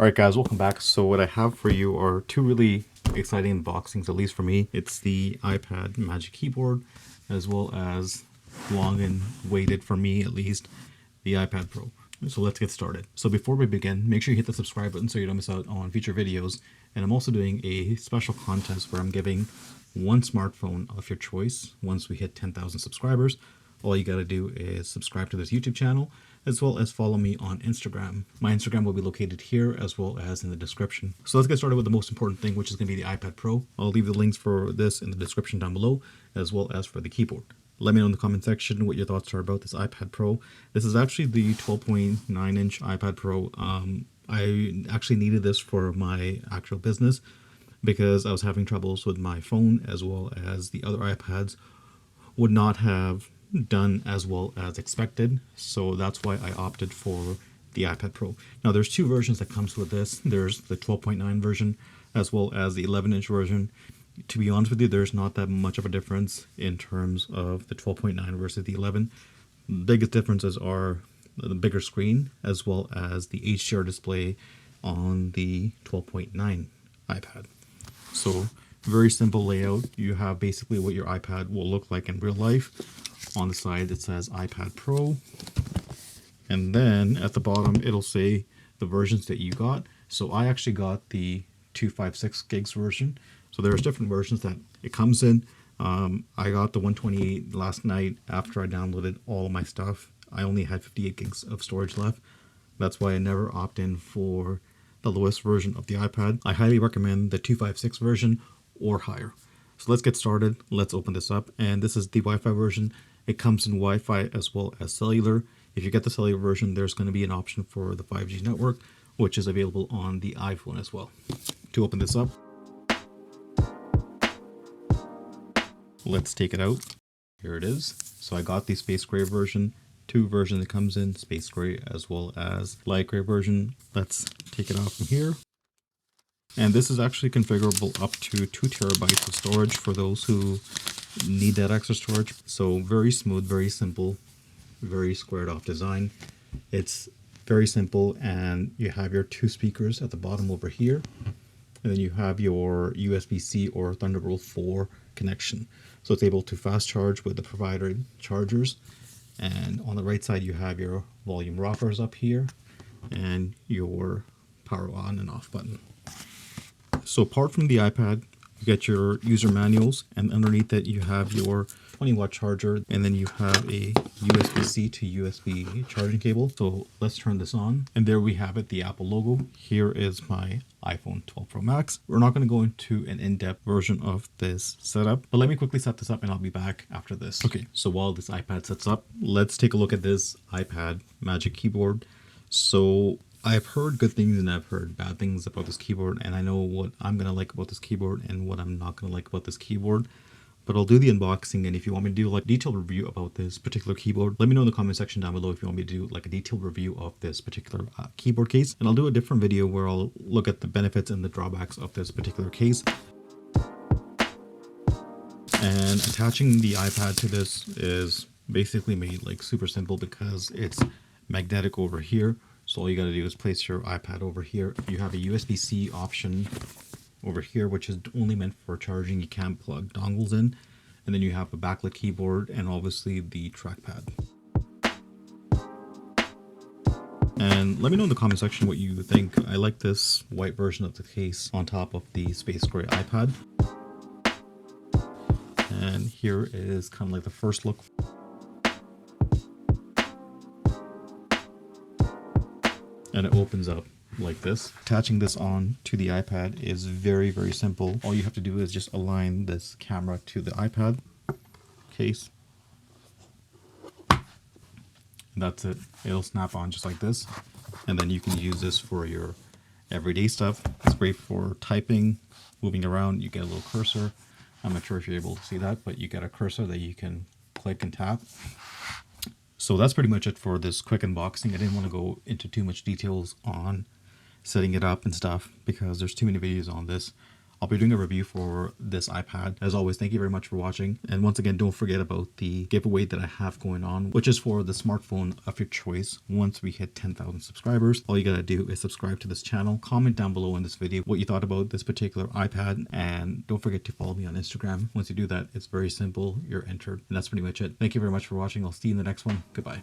Alright guys, welcome back. So what I have for you are two really exciting unboxings, at least for me. It's the iPad Magic Keyboard, as well as long and waited for me at least, the iPad Pro. So let's get started. So before we begin, make sure you hit the subscribe button so you don't miss out on future videos. And I'm also doing a special contest where I'm giving one smartphone of your choice once we hit 10,000 subscribers. All you gotta do is subscribe to this YouTube channel, as well as follow me on Instagram. My Instagram will be located here as well as in the description. So let's get started with the most important thing, which is gonna be the iPad Pro. I'll leave the links for this in the description down below, as well as for the keyboard. Let me know in the comment section what your thoughts are about this iPad Pro. This is actually the 12.9-inch iPad Pro. I actually needed this for my actual business because I was having troubles with my phone, as well as the other iPads would not have done as well as expected. So that's why I opted for the iPad Pro. Now there's two versions that comes with this. There's the 12.9 version as well as the 11-inch version. To be honest with you, there's not that much of a difference in terms of the 12.9 versus the 11. The biggest differences are the bigger screen as well as the HDR display on the 12.9 iPad. So very simple layout. You have basically what your iPad will look like in real life. On the side it says iPad Pro, and then at the bottom it'll say the versions that you got. So I actually got the 256 gigs version. So there's different versions that it comes in. I got the 128 last night after I downloaded all of my stuff. I only had 58 gigs of storage left. That's why I never opt in for the lowest version of the iPad. I highly recommend the 256 version or higher. So let's get started. Let's open this up. And this is the Wi-Fi version. It comes in Wi-Fi as well as cellular. If you get the cellular version, there's going to be an option for the 5G network, which is available on the iPhone as well. To open this up, let's take it out. Here it is. So I got the space gray version. Two versions that comes in, space gray as well as light gray version. Let's take it out from here. And this is actually configurable up to 2 terabytes of storage for those who need that extra storage. So very smooth, very simple, very squared off design. It's very simple, and you have your 2 speakers at the bottom over here. And then you have your USB-C or Thunderbolt 4 connection. So it's able to fast charge with the provided chargers. And on the right side, you have your volume rockers up here and your power on and off button. So apart from the iPad, you get your user manuals, and underneath it you have your 20-watt charger, and then you have a USB-C to USB charging cable. So let's turn this on, and there we have it, the Apple logo. Here is my iPhone 12 Pro Max. We're not going to go into an in-depth version of this setup, but let me quickly set this up and I'll be back after this. Okay, so while this iPad sets up, let's take a look at this iPad Magic Keyboard. So I've heard good things and I've heard bad things about this keyboard, and I know what I'm going to like about this keyboard and what I'm not going to like about this keyboard. But I'll do the unboxing, and if you want me to do like a detailed review about this particular keyboard, let me know in the comment section down below if you want me to do like a detailed review of this particular keyboard case. And I'll do a different video where I'll look at the benefits and the drawbacks of this particular case. And attaching the iPad to this is basically made like super simple because it's magnetic over here. So all you got to do is place your iPad over here. You have a USB-C option over here, which is only meant for charging. You can't plug dongles in. And then you have a backlit keyboard and obviously the trackpad. And let me know in the comment section what you think. I like this white version of the case on top of the space gray iPad. And here is kind of like the first look. And it opens up like this. Attaching this on to the iPad is very, very simple. All you have to do is just align this camera to the iPad case. And that's it. It'll snap on just like this. And then you can use this for your everyday stuff. It's great for typing, moving around. You get a little cursor. I'm not sure if you're able to see that, but you get a cursor that you can click and tap. So that's pretty much it for this quick unboxing. I didn't want to go into too much details on setting it up and stuff because there's too many videos on this. I'll be doing a review for this iPad. As always, thank you very much for watching. And once again, don't forget about the giveaway that I have going on, which is for the smartphone of your choice. Once we hit 10,000 subscribers, all you gotta do is subscribe to this channel, comment down below in this video what you thought about this particular iPad, and don't forget to follow me on Instagram. Once you do that, it's very simple. You're entered. And that's pretty much it. Thank you very much for watching. I'll see you in the next one. Goodbye.